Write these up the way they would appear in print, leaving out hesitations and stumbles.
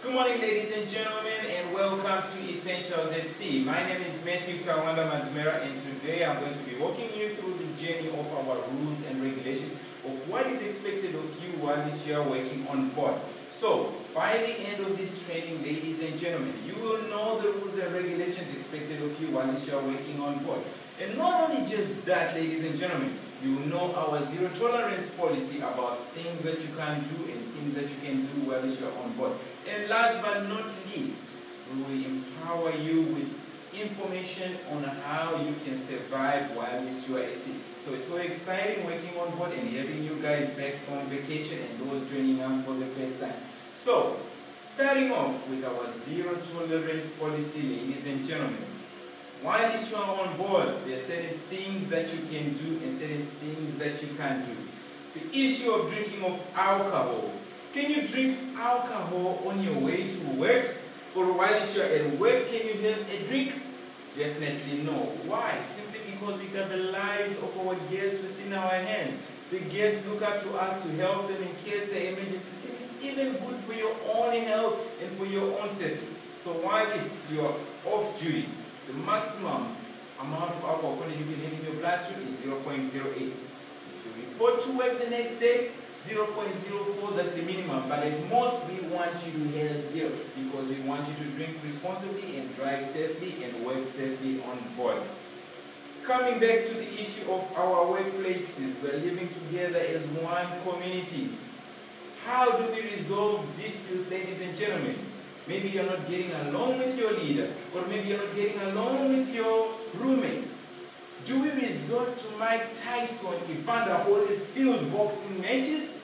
Good morning, ladies and gentlemen, and welcome to Essentials at Sea. My name is Matthew Tawanda Mantumera, and today I'm going to be walking you through the journey of our rules and regulations of what is expected of you while you are working on board. So, by the end of this training, ladies and gentlemen, you will know the rules and regulations expected of you while you are working on board. And not only just that, ladies and gentlemen, you will know our zero tolerance policy about things that you can do and things that you can do while you are on board. And last but not least, we will empower you with information on how you can survive while you are at sea. So it's so exciting working on board and having you guys back from vacation and those joining us for the first time. So, starting off with our zero tolerance policy, ladies and gentlemen. While you are on board, there are certain things that you can do and certain things that you can't do. The issue of drinking of alcohol. Can you drink alcohol on your way to work? Or while you're at work, can you have a drink? Definitely no. Why? Simply because we got the lives of our guests within our hands. The guests look up to us to help them in case there are emergencies. It's even good for your own health and for your own safety. So while you're off duty, the maximum amount of alcohol content you can have in your bloodstream is 0.08. If you report to work the next day, 0.04, that's the minimum. But at most, we want you to have 0 because we want you to drink responsibly and drive safely and work safely on board. Coming back to the issue of our workplaces, we're living together as one community. How do we resolve disputes, ladies and gentlemen? Maybe you're not getting along with your leader, or maybe you're not getting along with your roommate. Do we resort to Mike Tyson, Evander Holyfield boxing matches?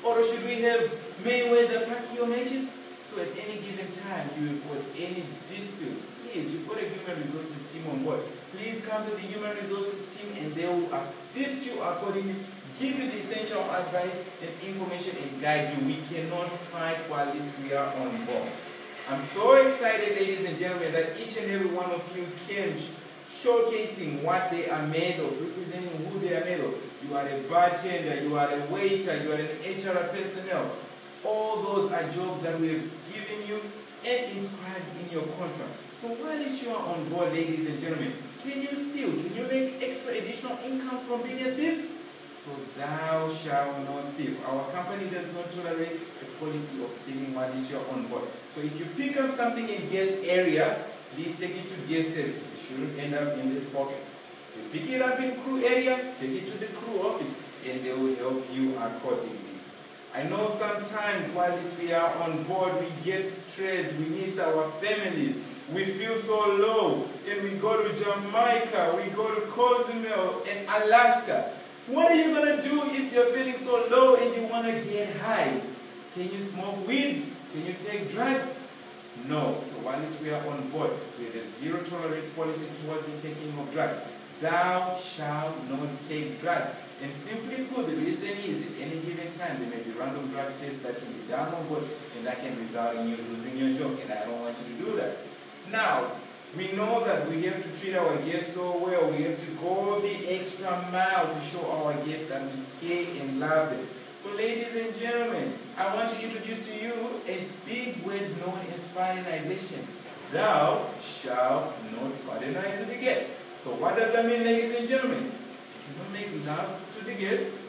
Or should we have Mayweather Pacquiao matches? So at any given time, you've got any disputes, please, you've got a human resources team on board. Please come to the human resources team and they will assist you accordingly, give you the essential advice and information and guide you. We cannot fight while we are on board. I'm so excited, ladies and gentlemen, that each and every one of you came showcasing what they are made of, representing who they are made of. You are a bartender, you are a waiter, you are an HR personnel. All those are jobs that we have given you and inscribed in your contract. So while you are on board, ladies and gentlemen, can you steal? Can you make extra additional income from being a thief? So thou shalt not thief. Our company does not tolerate a policy of stealing while you are on board. So if you pick up something in guest area, please take it to guest services. It shouldn't end up in this pocket. If you pick it up in crew area, take it to the crew office and they will help you accordingly. I know sometimes while we are on board, we get stressed, we miss our families, we feel so low, and we go to Jamaica, we go to Cozumel and Alaska. What are you going to do if you're feeling so low and you want to get high? Can you smoke weed? Can you take drugs? No. So while we are on board, we have a zero tolerance policy towards the taking of drugs. Thou shalt not take drugs. And simply put, the reason is at any given time there may be random drug tests that can be done on board and that can result in you losing your job, and I don't want you to do that. Now, we know that we have to treat our guests so well. We have to go the extra mile to show our guests that we care and love them. So ladies and gentlemen, I want to introduce to you a big word known as fraternization. Thou shalt not fraternize with the guest. So what does that mean, ladies and gentlemen? You cannot make love to the guest.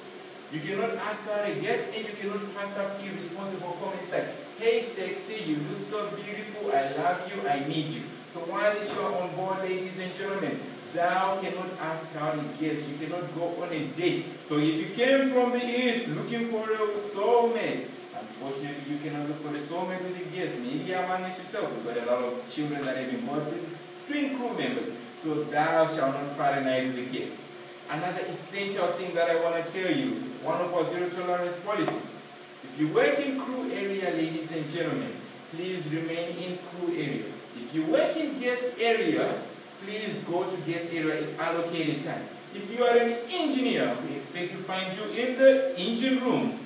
You cannot ask out a guest, and you cannot pass up irresponsible comments like, hey sexy, you look so beautiful, I love you, I need you. So while you are on board, ladies and gentlemen, thou cannot ask out a guest. You cannot go on a date. So if you came from the east looking for a soulmate, unfortunately you cannot look for a soulmate with a guest. Maybe among it yourself. We've got a lot of children that have been born with twin crew members. So thou shalt not fraternize with a guest. Another essential thing that I want to tell you, one of our zero tolerance policy. If you work in crew area, ladies and gentlemen, please remain in crew area. If you work in guest area, please go to guest area at allocated time. If you are an engineer, we expect to find you in the engine room.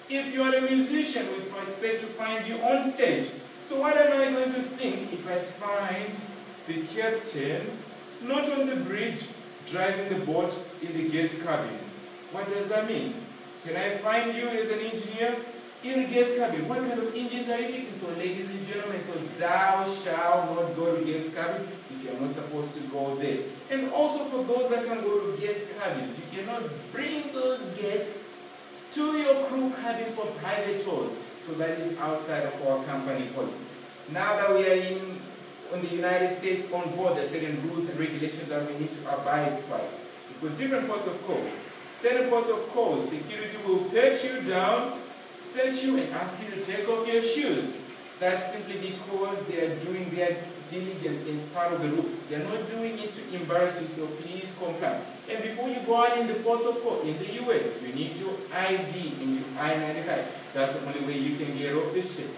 If you are a musician, we expect to find you on stage. So what am I going to think if I find the captain not on the bridge, driving the boat in the guest cabin? What does that mean? Can I find you as an engineer In the guest cabin, what kind of engines are you fixing? So ladies and gentlemen, so thou shalt not go to guest cabins if you're not supposed to go there. And also for those that can go to guest cabins, you cannot bring those guests to your crew cabins for private tours. So that is outside of our company policy. Now that we are in the United States on board, there are certain rules and regulations that we need to abide by. We've got different ports of calls. Certain ports of calls, security will pat you down, set you and ask you to take off your shoes. That's simply because they are doing their diligence and it's part of the rule. They are not doing it to embarrass you, so please comply. And before you go out in the ports of call, in the US, you need your ID and your I-95. That's the only way you can get off the ship.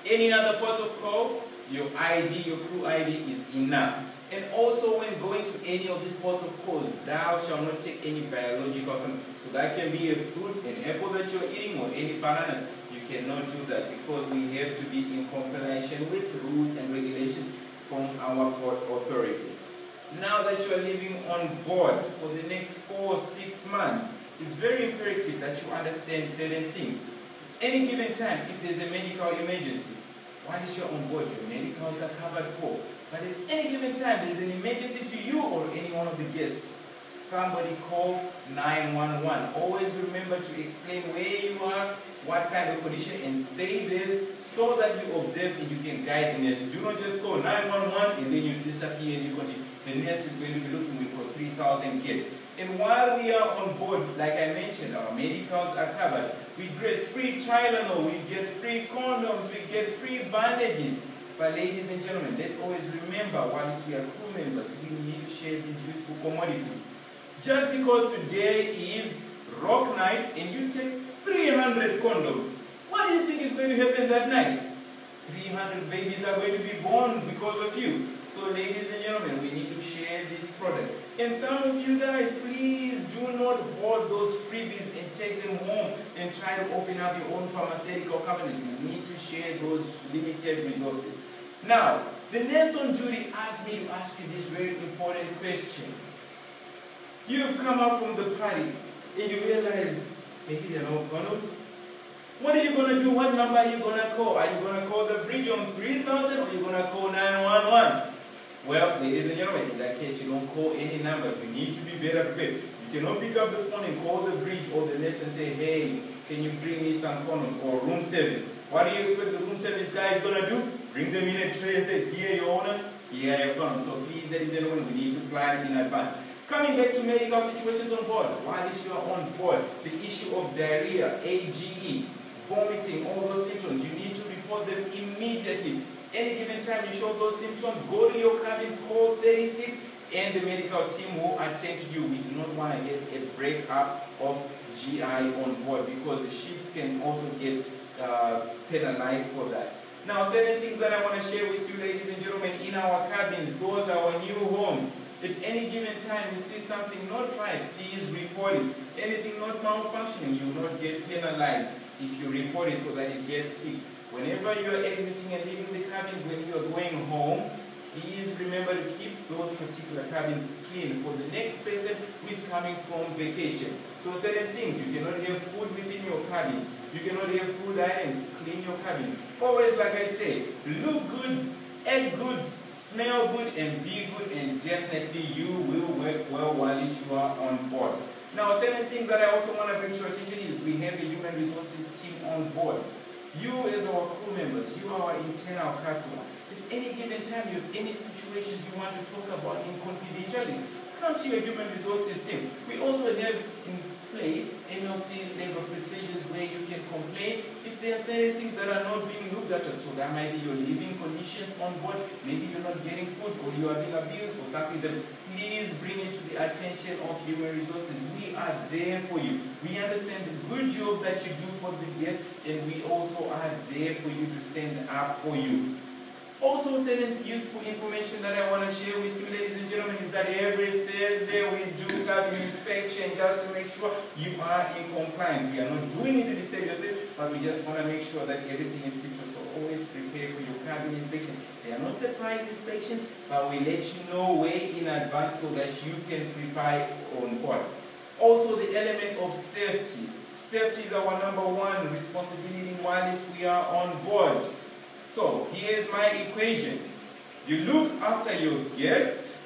Any other ports of call, your ID, your crew ID is enough. And also when going to any of these ports of calls, thou shalt not take any biological something. So that can be a fruit, an apple that you're eating, or any bananas. You cannot do that because we have to be in compliance with rules and regulations from our port authorities. Now that you are living on board for the next 4 or 6 months, it's very imperative that you understand certain things. At any given time, if there's a medical emergency, while you're on board, your medicals are covered for. But at any given time, there's an emergency to you or any one of the guests, somebody call 911. Always remember to explain where you are, what kind of condition, and stay there so that you observe and you can guide the nurse. Do not just call 911 and then you disappear and you continue. The nurse is going to be looking for 3,000 guests. And while we are on board, like I mentioned, our medicals are covered. We get free Tylenol, we get free condoms, we get free bandages. But ladies and gentlemen, let's always remember, whilst we are crew members, we need to share these useful commodities. Just because today is rock night and you take 300 condoms, what do you think is going to happen that night? 300 babies are going to be born because of you. So ladies and gentlemen, we need to share this product. And some of you guys, please do not hoard those freebies and take them home and try to open up your own pharmaceutical companies. We need to share those limited resources. Now, the nurse on duty asked me to ask you this very important question. You've come out from the party and you realize maybe there are no condoms. What are you going to do? What number are you going to call? Are you going to call the bridge on 3000 or are you going to call 911? Well, ladies and gentlemen, in that case, you don't call any number. You need to be better prepared. You cannot pick up the phone and call the bridge or the nurse and say, hey, can you bring me some condoms or room service? What do you expect the room service guy is going to do? Bring them in a tray and say, here, your owner, here are your condoms. So please, ladies and gentlemen, we need to plan in advance. Coming back to medical situations on board, while you are on board, the issue of diarrhea, AGE, vomiting, all those symptoms, you need to report them immediately. Any given time you show those symptoms, go to your cabins, call 36, and the medical team will attend to you. We do not want to have a breakup of GI on board because the ships can also get penalized for that. Now, certain things that I want to share with you, ladies and gentlemen, in our cabins, those are our new homes. At any given time you see something not right, please report it. Anything not malfunctioning, you will not get penalized if you report it so that it gets fixed. Whenever you are exiting and leaving the cabins, when you are going home, please remember to keep those particular cabins clean for the next person who is coming from vacation. So certain things, you cannot have food within your cabins. You cannot have food items, clean your cabins. Always, like I say, look good, act good, smell good, and be good, and definitely you will work well while you are on board. Now, certain things that I also want to bring to your attention is we have a human resources team on board. You as our crew members, you are our internal customer. At any given time you have any situations you want to talk about in confidentiality, come to your human resources team. We also have in place NLC labor procedures where you can complain if there are certain things that are not being looked at. So that might be your living conditions on board, maybe you're not getting food or you are being abused or something. Please bring it to the attention of human resources. We are there for you. We understand the good job that you do for the guests, and we also are there for you to stand up for you. Also, certain useful information that I want to share with you, ladies and gentlemen, is that every Thursday we do cabin inspection just to make sure you are in compliance. We are not doing it to disturb your sleep, but we just want to make sure that everything is tip-top. So always prepare for your cabin inspection. They are not surprise inspections, but we let you know way in advance so that you can prepare on board. Also, the element of safety. Safety is our number one responsibility whilst we are on board. So here's my equation. You look after your guests,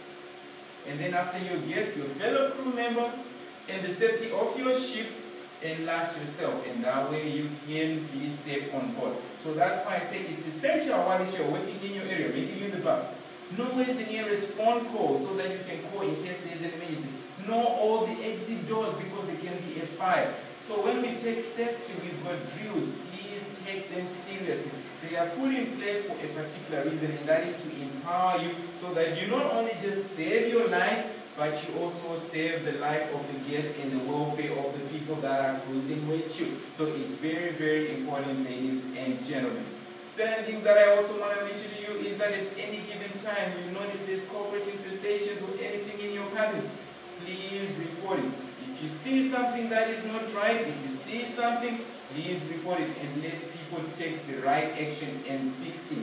and then after your guests, your fellow crew member, and the safety of your ship, and last yourself, and that way you can be safe on board. So that's why I say it's essential whilst you're working in your area, maybe you're in the bar. Know where's the nearest phone call so that you can call in case there's an emergency. Know all the exit doors because there can be a fire. So when we take safety, we've got drills. Please take them seriously. They are put in place for a particular reason, and that is to empower you so that you not only just save your life, but you also save the life of the guests and the welfare of the people that are cruising with you. So it's very, very important, ladies and gentlemen. Second thing that I also want to mention to you is that at any given time you notice there's corporate infestations or anything in your cabins, please report it. If you see something that is not right, if you see something, please report it and let people take the right action and fix it.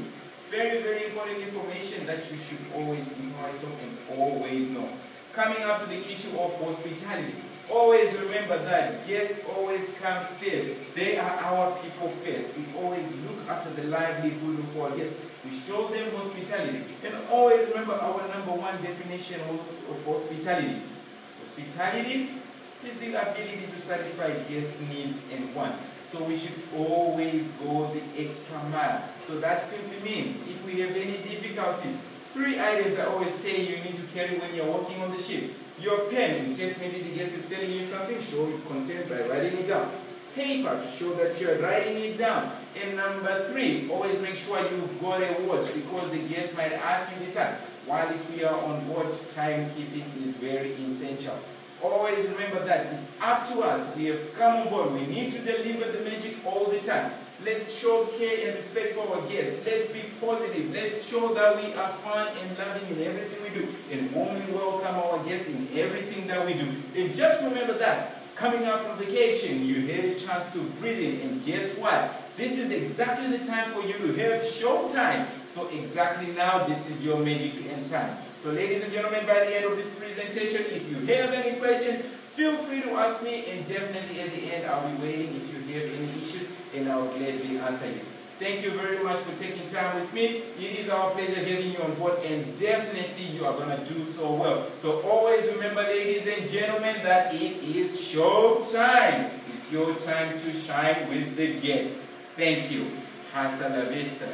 Very, very important information that you should always memorize and always know. Coming up to the issue of hospitality, always remember that guests always come first. They are our people first. We always look after the livelihood of our guests. We show them hospitality. And always remember our number one definition of hospitality. Hospitality is the ability to satisfy guests' needs and wants. So we should always go the extra mile. So that simply means if we have any difficulties, 3 items I always say you need to carry when you're walking on the ship. Your pen, in case maybe the guest is telling you something, show consent by writing it down. Paper to show that you're writing it down. And number 3, always make sure you've got a watch because the guest might ask you the time. While we are on board, timekeeping is very essential. Always remember that it's up to us. We have come on board. We need to deliver the magic all the time. Let's show care and respect for our guests. Let's be positive. Let's show that we are fun and loving in everything we do and warmly welcome our guests in everything that we do. And just remember that coming out from vacation, you had a chance to breathe in, and guess what? This is exactly the time for you to have show time. So exactly now, this is your magic and time. So ladies and gentlemen, by the end of this presentation, if you have any questions, feel free to ask me, and definitely at the end, I'll be waiting if you have any issues, and I'll gladly answer you. Thank you very much for taking time with me. It is our pleasure having you on board, and definitely you are going to do so well. So always remember, ladies and gentlemen, that it is show time. It's your time to shine with the guests. Thank you. Hasta la vista.